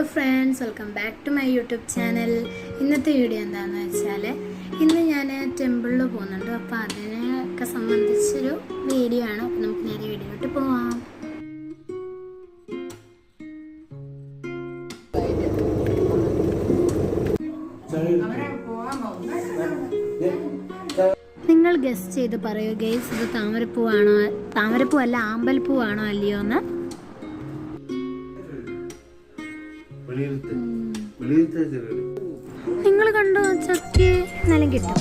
Hello friends, welcome back to my YouTube channel. ഇന്നത്തെ video എന്താണെന്ന് വെച്ചാൽ ഇന്ന് ഞാൻ ടെമ്പിളിൽ പോകുന്നുണ്ട്. അപ്പോൾ അതിനൊക്കെ സംബന്ധിച്ചൊരു വീഡിയോ ആണ്. അപ്പോൾ നമുക്ക് നേരെ വീഡിയോയിട്ട് പോവാം. നിങ്ങൾ ഗസ് ചെയ്ത് പറയൂ ഗൈസ്, ഇത് താമരപ്പൂവാണോ, താമരപ്പൂവല്ല ആമ്പൽപ്പൂവാണോ അല്ലയോ എന്ന്. നിങ്ങൾ കണ്ടോ? ചക്കി എന്നാലും കിട്ടും.